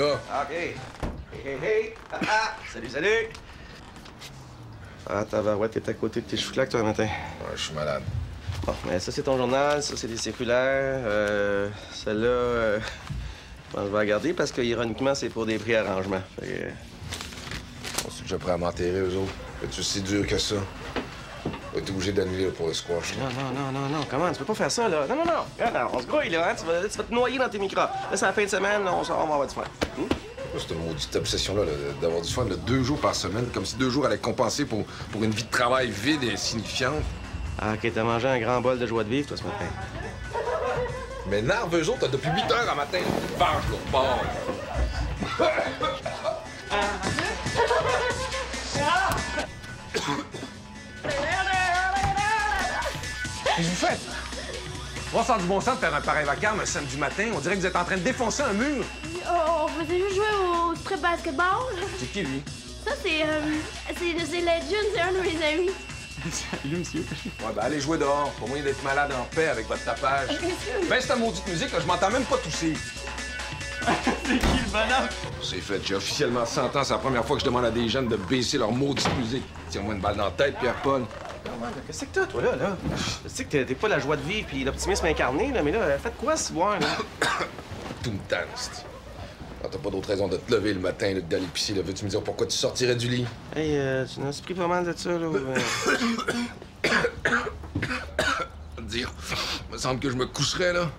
là. OK. Hey. Salut. Ah, tabarouette, t'es à côté de tes chouclaques, toi, le matin. Ouais, je suis malade. Bon, mais ça, c'est ton journal, ça, c'est des circulaires. Celle-là, je vais la garder parce que, ironiquement, c'est pour des prix-arrangements. Fait que... On est déjà prêt à m'enterrer, eux autres. Es-tu si dur que ça? On va être obligé d'annuler pour le squash. Là. Non, comment? Tu peux pas faire ça, là. Non. Regarde, on se grouille, là, hein? Tu vas te noyer dans tes micros. Là, c'est la fin de semaine, là, on va avoir du fun. Cette maudite obsession-là, d'avoir du fun 2 jours par semaine, comme si 2 jours allaient compenser pour une vie de travail vide et insignifiante. Ah, OK, t'as mangé un grand bol de joie de vivre, toi, ce matin. Mais nerve, eux autres, depuis 8 heures à matin. Vache, l'autre bord. Qu'est-ce que vous faites? Moi, ça a du bon sens de faire un pareil vacarme un samedi matin. On dirait que vous êtes en train de défoncer un mur. On faisait juste jouer au strip basketball. C'est qui, lui? Ça, c'est Legend, c'est un de mes amis. Salut, monsieur. Ouais, ben allez jouer dehors. Pas moyen d'être malade en paix avec votre tapage. Ben, c'est ta maudite musique, là, je m'entends même pas tousser. C'est qui, le bonhomme? C'est fait. J'ai officiellement 100 ans. C'est la première fois que je demande à des jeunes de baisser leur maudite musique. Tire-moi une balle dans la tête, Pierre-Paul. Qu'est-ce que t'as, toi, là? Je sais que t'es pas la joie de vivre puis l'optimisme incarné, là, mais là, faites quoi, ce soir, là? Tout me tanne, c'ti. Ah, t'as pas d'autre raison de te lever le matin, là, d'aller pisser, là. Veux-tu me dire pourquoi tu sortirais du lit? Hey, tu n'as pris pas mal de ça, là? Dire, me semble que je me coucherais, là.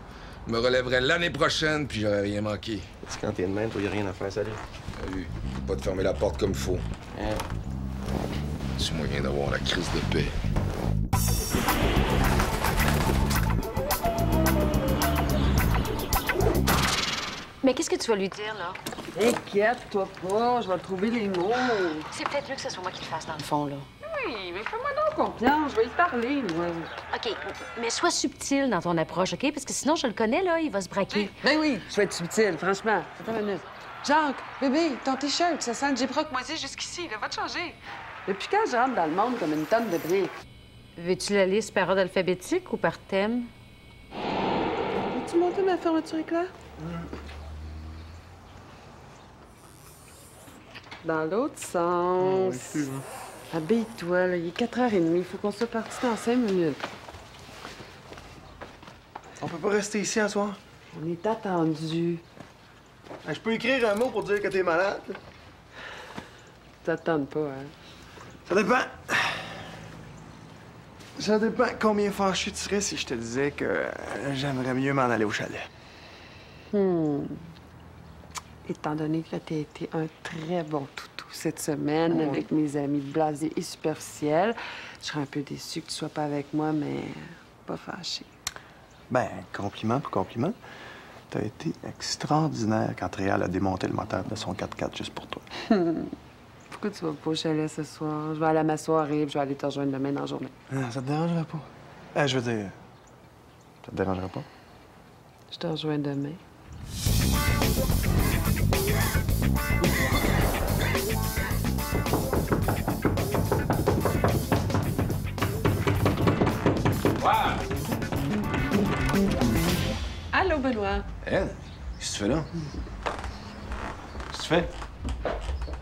Je me relèverais l'année prochaine, puis j'aurais rien manqué. C'est quand t'es de même, toi, y a rien à faire, salut. T'as vu? Faut pas te fermer la porte comme faut. Hein? C'est moyen d'avoir la crise de paix. Mais qu'est-ce que tu vas lui dire, là? Inquiète-toi pas, je vais trouver les mots. C'est peut-être mieux que ce soit moi qui le fasse, dans le fond, là. Oui, mais fais-moi donc confiance, je vais y parler, moi. OK, mais sois subtil dans ton approche, OK? Parce que sinon, je le connais, là, il va se braquer. Ben oui, je vais être subtile, franchement. Attends une minute. Jacques, bébé, ton T-shirt, ça sent le J-Proc moisi jusqu'ici, là, va te changer. Depuis quand je rentre dans le monde comme une tonne de briques? Veux-tu la liste par ordre alphabétique ou par thème? Veux-tu monter ma fermeture éclair? Dans l'autre sens. Habille-toi, là. Il est 4h30. Il faut qu'on soit parti dans 5 minutes. On peut pas rester ici un soir? On est attendu. Je peux écrire un mot pour dire que t'es malade? T'attends pas, hein? Ça dépend. Ça dépend combien fâché tu serais si je te disais que j'aimerais mieux m'en aller au chalet. Étant donné que t'as été un très bon toutou cette semaine avec mes amis blasés et superficiels, je serais un peu déçue que tu sois pas avec moi, mais pas fâchée. Ben, compliment pour compliment. T'as été extraordinaire quand Réal a démonté le moteur de son 4x4 juste pour toi. Pourquoi tu vas pas au chalet ce soir? Je vais aller à ma soirée, puis je vais aller te rejoindre demain dans la journée. Ça te dérangerait pas? Je veux dire, ça te dérangerait pas? Je te rejoins demain. Allô, Benoît. Elle? Qu'est-ce que tu fais là? Qu'est-ce que tu fais?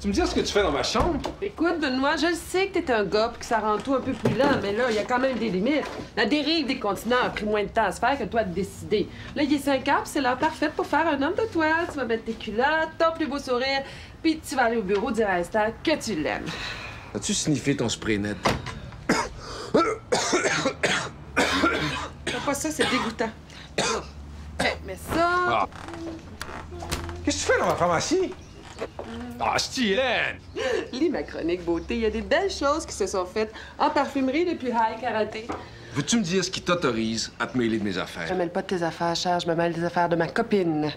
Tu me dis ce que tu fais dans ma chambre? Écoute, Benoît, je le sais que t'es un gars puis que ça rend tout un peu plus lent, mais là, il y a quand même des limites. La dérive des continents a pris moins de temps à se faire que toi de décider. Là, il est 5 heures, puis c'est l'heure parfaite pour faire un homme de toi. Tu vas mettre tes culottes, ton plus beau sourire, puis tu vas aller au bureau dire à Esther que tu l'aimes. As-tu sniffé ton spray net? Fais pas ça, c'est dégoûtant. Mais ça... Qu'est-ce que tu fais dans ma pharmacie? Ah, Hélène! Lis ma chronique beauté. Il y a des belles choses qui se sont faites en parfumerie depuis High Karaté. Veux-tu me dire ce qui t'autorise à te mêler de mes affaires? Je me mêle pas de tes affaires, cher. Je me mêle des affaires de ma copine.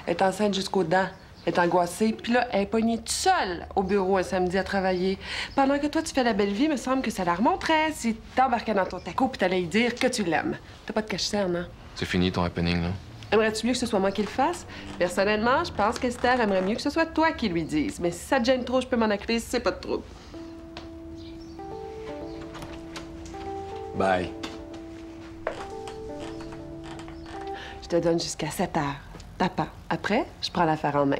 Elle est enceinte jusqu'aux dents. Elle est angoissée. Puis là, elle est pognée toute seule au bureau un samedi à travailler. Pendant que toi, tu fais la belle vie, il me semble que ça la remonterait si t'embarquais dans ton taco puis t'allais lui dire que tu l'aimes. T'as pas de cache-cerne, hein? C'est fini ton happening, là? Aimerais-tu mieux que ce soit moi qui le fasse? Personnellement, je pense qu'Esther aimerait mieux que ce soit toi qui lui dise. Mais si ça te gêne trop, je peux m'en occuper, c'est pas de trouble. Bye. Je te donne jusqu'à 7 heures. T'as pas. Après, je prends l'affaire en main.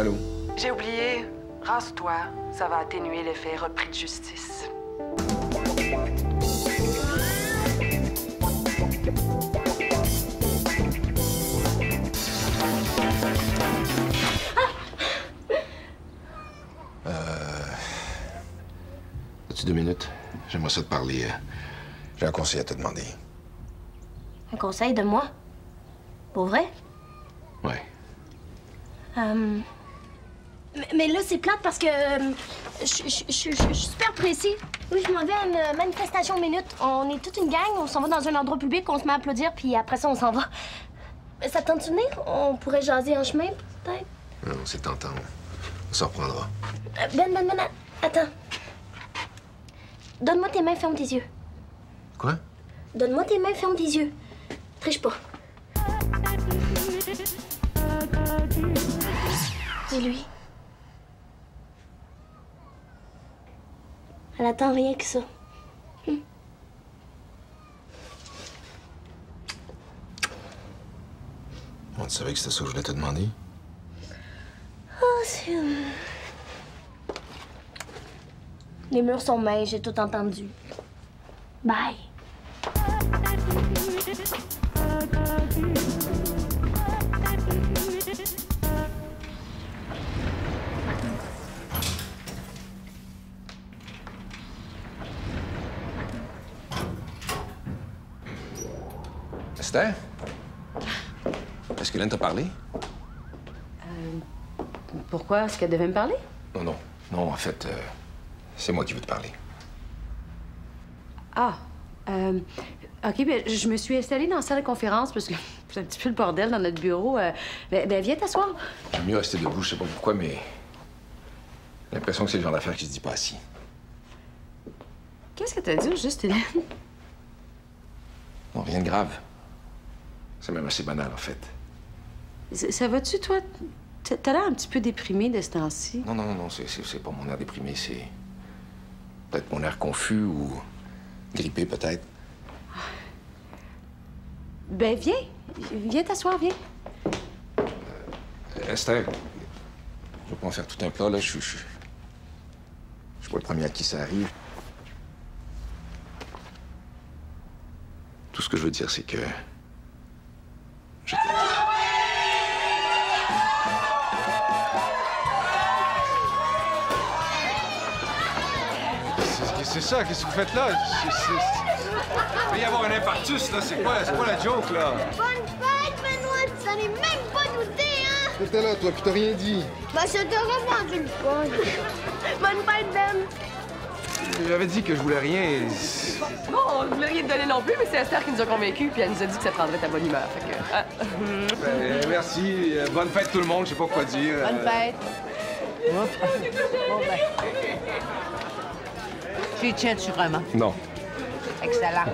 Allô? J'ai oublié. Rase-toi. Ça va atténuer l'effet repris de justice. As-tu 2 minutes? J'aimerais ça te parler. J'ai un conseil à te demander. Un conseil de moi? Pour vrai? Ouais. Mais là, c'est plate parce que je suis super pressée. Oui, je m'en vais à une manifestation minute. On est toute une gang, on s'en va dans un endroit public, on se met à applaudir, puis après ça, on s'en va. Ça te tente de venir? On pourrait jaser en chemin, peut-être? Non, c'est tentant. On s'en reprendra. Ben, attends. Donne-moi tes mains, ferme tes yeux. Quoi? Donne-moi tes mains, ferme tes yeux. Triche pas. C'est lui. Elle attend rien que ça. On tu savais que c'était ça que je voulais te demander? Oh, c'est... Les murs sont minces, j'ai tout entendu. Bye. Esther? Est-ce que Lynn t'a parlé? Pourquoi? Est-ce qu'elle devait me parler? Non, en fait, c'est moi qui veux te parler. Ah. OK, bien, je me suis installée dans la salle de conférence parce que c'est un petit peu le bordel dans notre bureau. Ben, viens t'asseoir. J'aime mieux rester debout, je sais pas pourquoi, mais... J'ai l'impression que c'est le genre d'affaire qui se dit pas assis. Qu'est-ce que t'as dit au juste, Hélène? Non, rien de grave. C'est même assez banal, en fait. Ça va-tu, toi? T'as l'air un petit peu déprimé de ce temps-ci. Non, c'est pas mon air déprimé, c'est... Peut-être mon air confus ou... grippé, peut-être. Ben, viens. Viens t'asseoir, viens. Esther, je vais pas en faire tout un plat, là. Je suis pas le premier à qui ça arrive. Tout ce que je veux dire, c'est que... je t'aime. C'est ça, qu'est-ce que vous faites là? Il va y avoir un infarctus, là. C'est quoi la joke, là? Bonne fête, Benoît! Tu n'en es même pas douté, hein? T'étais là, toi, puis t'as rien dit. Ben, ça t'aurait vendu le fun. Bonne fête, Ben! J'avais dit que je voulais rien. Bon, on ne voulait rien te donner non plus, mais c'est Esther qui nous a convaincus, puis elle nous a dit que ça prendrait ta bonne humeur. Fait que, Ben, merci. Bonne fête tout le monde, je sais pas quoi dire. Bonne fête. Bon, ben. Tu y tiens-tu vraiment? Non. Excellent.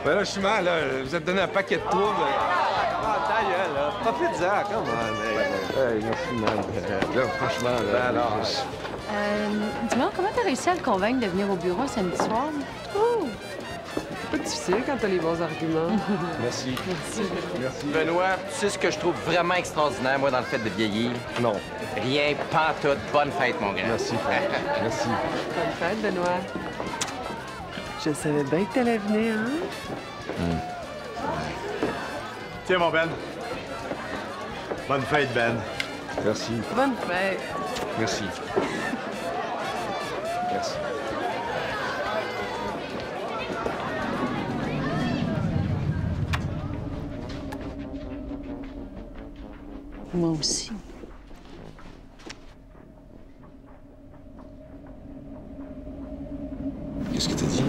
Ben là, je suis mal, là. Vous êtes donné un paquet de troubles. Ah, ta gueule, là. Profite-en, comment? Hey, merci, man. Là, franchement, là. Alors. Dis-moi, comment t'as réussi à le convaincre de venir au bureau samedi soir? oh! C'est pas difficile quand t'as les bons arguments. Merci. Merci. Benoît, tu sais ce que je trouve vraiment extraordinaire, moi, dans le fait de vieillir? Non. Rien, pantoute. Bonne fête, mon grand. Merci, frère. Merci. Bonne fête, Benoît. Je savais bien que t'allais venir, hein? Tiens, mon Ben. Bonne fête, Ben. Merci. Bonne fête. Merci. Merci. Moi aussi. Qu'est-ce que t'as dit?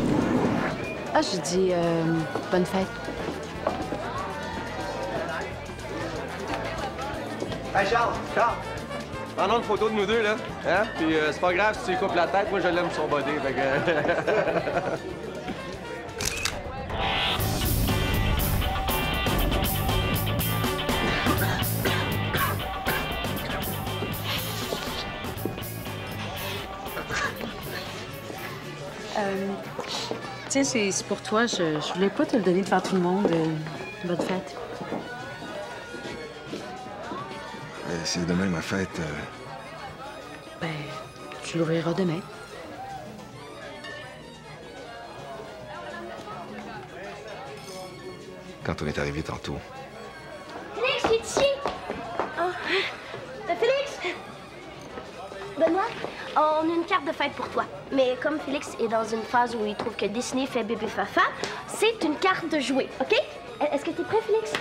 Ah, j'ai dit bonne fête. Hey, Charles! Prenons une photo de nous deux, là. Hein? Puis c'est pas grave si tu lui coupes la tête, moi je l'aime son body, fait que... Tu sais, c'est pour toi. Je voulais pas te le donner devant tout le monde. Bonne fête. c'est demain ma fête. Ben, tu l'ouvriras demain. Quand on est arrivé tantôt. Félix, il est ici! Oh. Félix! Benoît, on a une carte de fête pour toi. Mais comme Félix est dans une phase où il trouve que dessiner fait bébé fafa, c'est une carte de jouet, OK? Est-ce que t'es prêt, Félix?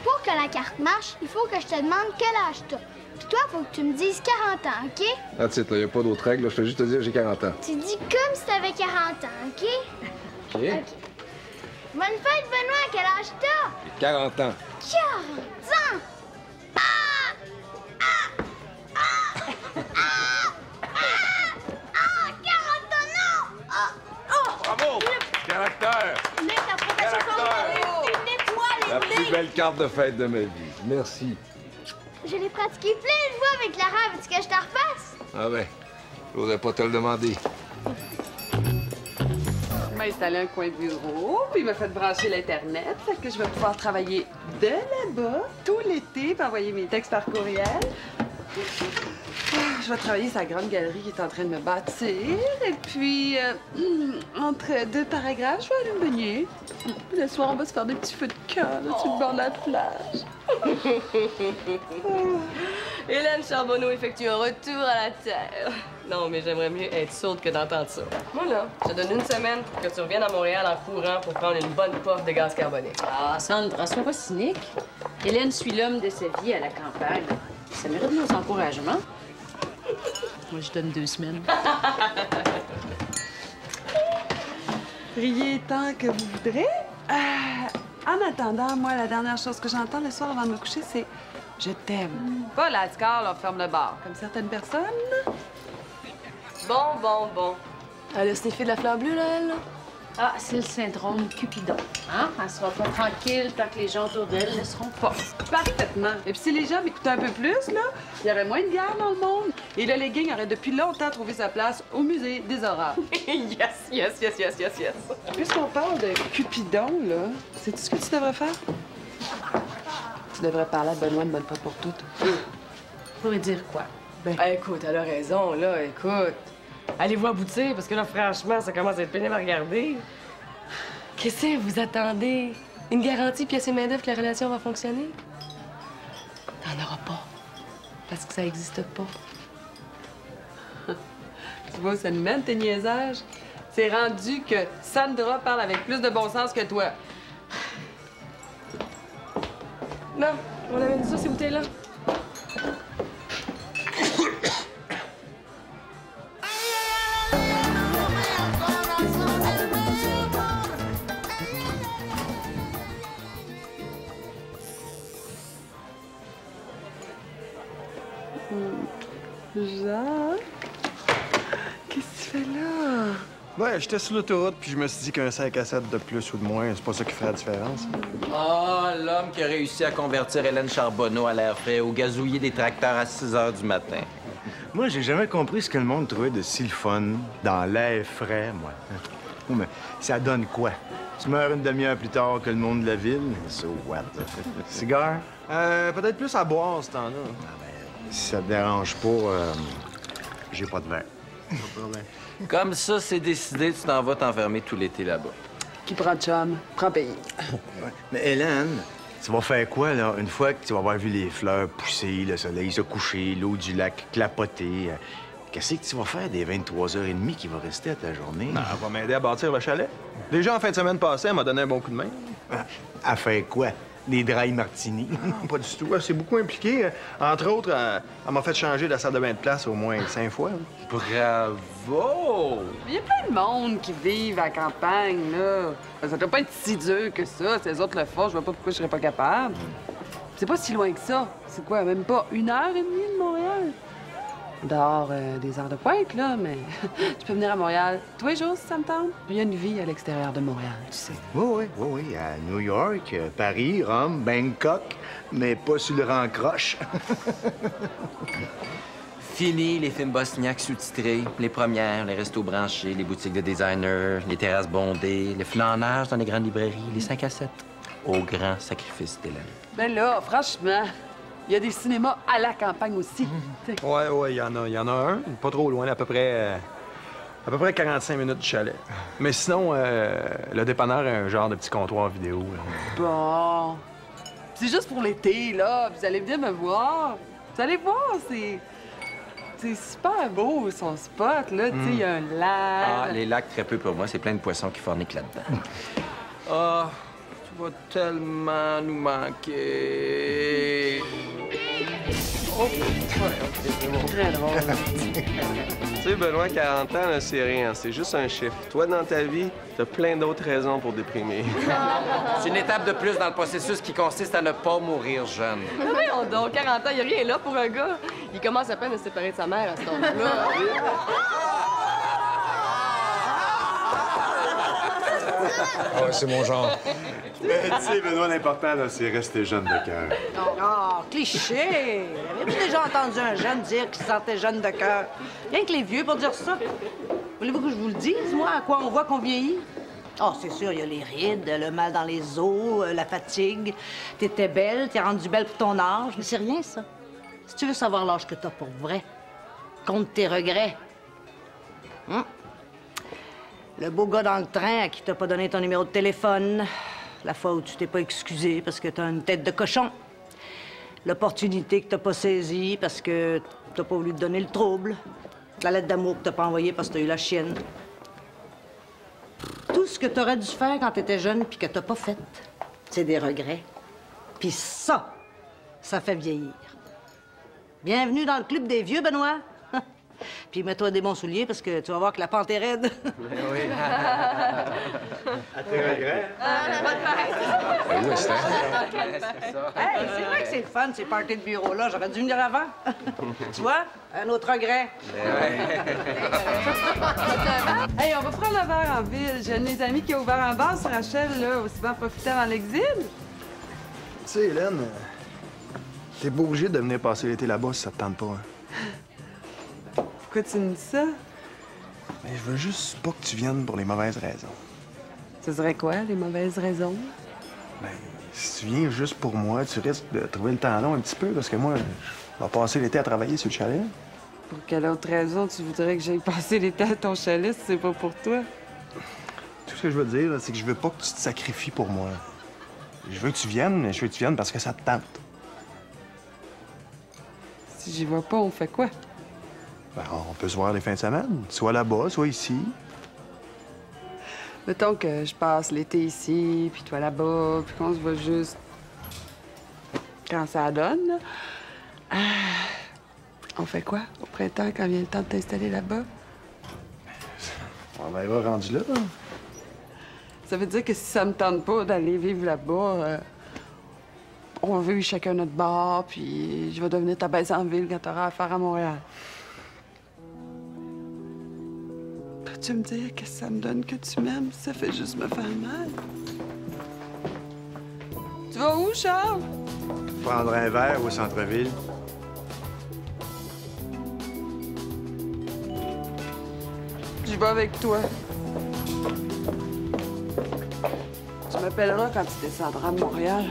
Pour que la carte marche, il faut que je te demande quel âge t'as. Puis toi, faut que tu me dises 40 ans, OK? That's it, là, y a pas d'autres règles, là. Je fais juste te dire j'ai 40 ans. Tu dis comme si t'avais 40 ans, OK? OK? Bonne fête, Benoît! Quel âge t'as? J'ai 40 ans. 40 ans! Ah! 40 ans, non! Bravo! Caractère! Mais ta profession une étoile La plus belle carte de fête de ma vie. Merci. Je l'ai pratiqué plein de fois avec Lara. Veux-tu que je te refasse? Ah ben, j'oserais pas te le demander. Il m'a installé un coin bureau, puis il m'a fait brancher l'Internet. Fait que je vais pouvoir travailler de là-bas tout l'été, puis envoyer mes textes par courriel. Je vais travailler sur la grande galerie qui est en train de me bâtir. Et puis, entre deux paragraphes, je vais aller me baigner. Puis le soir, on va se faire des petits feux de camp là, sur le bord de la plage. Hélène Charbonneau effectue un retour à la Terre. Non, mais j'aimerais mieux être sourde que d'entendre ça. Moi, là, je te donne une semaine pour que tu reviennes à Montréal en courant pour prendre une bonne puff de gaz carbonique. Ah, Sandra, sois pas cynique. Hélène suit l'homme de sa vie à la campagne. Ça mérite nos encouragements. Moi, je donne 2 semaines. Riez tant que vous voudrez. En attendant, moi, la dernière chose que j'entends le soir avant de me coucher, c'est « Je t'aime ». Pas la scar, là, ferme le bar, comme certaines personnes. Bon. Elle a sniffé de la fleur bleue, là, elle, là? Ah, c'est le syndrome Cupidon. Hein? Elle sera pas tranquille tant que les gens autour d'elle ne seront pas. Parfaitement. Et puis si les gens m'écoutaient un peu plus, là, il y aurait moins de guerre dans le monde. Et le legging aurait depuis longtemps trouvé sa place au musée des Aurores. Yes. Puisqu'on parle de Cupidon, là, sais-tu ce que tu devrais faire? Tu devrais parler à Benoît une bonne fois pour toutes. Pour lui dire quoi? Ben, écoute, elle a raison, là, écoute. Allez-vous aboutir, parce que là, franchement, ça commence à être pénible à regarder. Qu'est-ce que vous attendez? Une garantie pièce et main-d'œuvre que la relation va fonctionner? T'en auras pas. Parce que ça existe pas. Tu vois où ça nous mène, tes niaisages? C'est rendu que Sandra parle avec plus de bon sens que toi. Non, on amène ça, ces bouteilles-là. Jacques? Qu'est-ce que tu fais là? Ouais, j'étais sur l'autoroute, puis je me suis dit qu'un 5 à 7 de plus ou de moins, c'est pas ça qui ferait la différence. Ah, l'homme qui a réussi à convertir Hélène Charbonneau à l'air frais au gazouiller des tracteurs à 6 heures du matin. Moi, j'ai jamais compris ce que le monde trouvait de si le fun dans l'air frais, moi. Oui, mais ça donne quoi? Tu meurs une demi-heure plus tard que le monde de la ville? So what? Cigare? Peut-être plus à boire, ce temps-là. Si ça te dérange pas, j'ai pas de verre. Pas de problème. Comme ça, c'est décidé, tu t'en vas t'enfermer tout l'été là-bas. Qui prend chum, prend pays. Mais Hélène, tu vas faire quoi, là, une fois que tu vas avoir vu les fleurs pousser, le soleil se coucher, l'eau du lac clapoter? Qu'est-ce que tu vas faire des 23h30 qui va rester à ta journée? Non, elle va m'aider à bâtir le chalet. Déjà, en fin de semaine passée, elle m'a donné un bon coup de main. À faire quoi? Des dry martini? Non, pas du tout. Elle s'est beaucoup impliquée. Entre autres, elle m'a fait changer la salle de bain de place au moins 5 fois. Bravo! Il y a plein de monde qui vivent à la campagne, là. Ça doit pas être si dur que ça. Si les autres le font, je vois pas pourquoi je serais pas capable. C'est pas si loin que ça. C'est quoi, même pas 1h30 de Montréal? Dehors des heures de pointe, là, mais tu peux venir à Montréal tous les jours si ça me tente. Il y a une vie à l'extérieur de Montréal, tu sais. Oui. À New York, Paris, Rome, Bangkok, mais pas sur le rang croche. Fini les films bosniaques sous-titrés, les premières, les restos branchés, les boutiques de designers, les terrasses bondées, les flâneurs dans les grandes librairies, les 5 à 7. Au grand sacrifice d'Hélène. Ben là, franchement, Il y a des cinémas à la campagne aussi. Ouais, il y en a un, pas trop loin, à peu près 45 minutes du chalet. Mais sinon, le dépanneur a un genre de petit comptoir vidéo. Là. Bon. C'est juste pour l'été, là. Vous allez venir me voir. Vous allez voir, c'est super beau, son spot, là. Tu sais, il y a un lac. Ah, les lacs, très peu pour moi. C'est plein de poissons qui forniquent là-dedans. Ah, tu vas tellement nous manquer. Oh, Très drôle. Tu sais, Benoît, 40 ans, là, c'est rien. C'est juste un chiffre. Toi, dans ta vie, t'as plein d'autres raisons pour déprimer. C'est une étape de plus dans le processus qui consiste à ne pas mourir jeune. Mais voyons donc, 40 ans, il a rien là pour un gars. Il commence à peine à se séparer de sa mère à cet âge-là. Ah ouais, c'est mon genre. Mais tu sais, Benoît, l'important, là, c'est rester jeune de cœur. Oh, cliché! Avez-vous déjà entendu un jeune dire qu'il se sentait jeune de cœur? Rien que les vieux pour dire ça. Voulez-vous que je vous le dise, moi, à quoi on voit qu'on vieillit? Oh, c'est sûr, il y a les rides, le mal dans les os, la fatigue. T'étais belle, t'es rendue belle pour ton âge. Mais c'est rien, ça. Si tu veux savoir l'âge que t'as pour vrai, compte tes regrets. Le beau gars dans le train à qui t'as pas donné ton numéro de téléphone. La fois où tu t'es pas excusé parce que t'as une tête de cochon. L'opportunité que t'as pas saisie parce que t'as pas voulu te donner le trouble. La lettre d'amour que t'as pas envoyée parce que t'as eu la chienne. Tout ce que t'aurais dû faire quand t'étais jeune puis que t'as pas fait, c'est des regrets. Puis ça fait vieillir. Bienvenue dans le club des vieux, Benoît. Puis mets-toi des bons souliers parce que tu vas voir que la pente est raide. Oui. À tes regrets? Où est-ce Hey, c'est vrai que c'est le fun, ces parties de bureau-là. J'aurais dû venir avant. Tu vois? Un autre regret. Hey, on va prendre un verre en ville. J'ai un de mes amis qui a ouvert un bar sur Rachel, là, aussi bien profiter avant l'exil. Tu sais, Hélène, t'es pas obligée de venir passer l'été là-bas si ça te tente pas. Hein. Pourquoi tu me dis ça? Mais je veux juste pas que tu viennes pour les mauvaises raisons. Ce serait quoi, les mauvaises raisons? Ben, si tu viens juste pour moi, tu risques de trouver le temps long un petit peu parce que moi, je vais passer l'été à travailler sur le chalet. Pour quelle autre raison tu voudrais que j'aille passer l'été à ton chalet si c'est pas pour toi? Tout ce que je veux dire, là, c'est que je veux pas que tu te sacrifies pour moi. Je veux que tu viennes, mais je veux que tu viennes parce que ça te tente. Si j'y vais pas, on fait quoi? Ben, on peut se voir les fins de semaine, soit là-bas, soit ici. Mettons que je passe l'été ici, puis toi là-bas, puis qu'on se voit juste quand ça donne, là. On fait quoi au printemps quand vient le temps de t'installer là-bas? On verra rendu là. Ça veut dire que si ça me tente pas d'aller vivre là-bas, on veut chacun notre bar, puis je vais devenir ta baisse en ville quand t'auras affaire à Montréal. Peux-tu me dire que ça me donne que tu m'aimes? Ça fait juste me faire mal. Tu vas où, Charles? Prendre un verre au centre-ville. Je vais avec toi. Tu m'appelleras quand tu descendras à Montréal.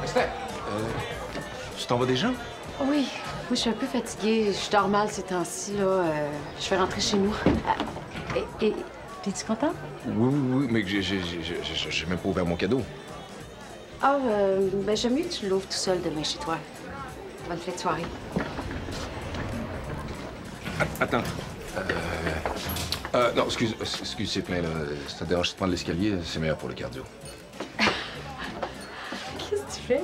Esther, tu t'en vas déjà? Oui. Moi, je suis un peu fatiguée. Je dors mal ces temps-ci, là. Je vais rentrer chez nous. Et t'es-tu content? Oui, mais j'ai même pas ouvert mon cadeau. Ah, ben j'aime mieux que tu l'ouvres tout seul demain chez toi. Bonne fête de soirée. Attends. Non, excuse, c'est plein, là. Si ça te dérange de prendre l'escalier, c'est meilleur pour le cardio. Qu'est-ce que tu fais?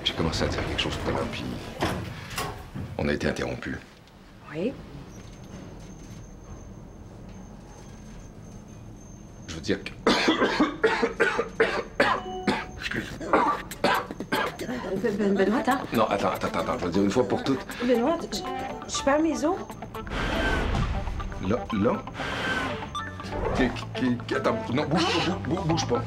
J'ai commencé à dire quelque chose tout à l'heure, puis on a été interrompus. Oui? Je veux dire que... Excuse. Benoît, attends. Non, attends. Je veux dire une fois pour toutes. Benoît, je perds mes os. Là? Attends, non, bouge pas.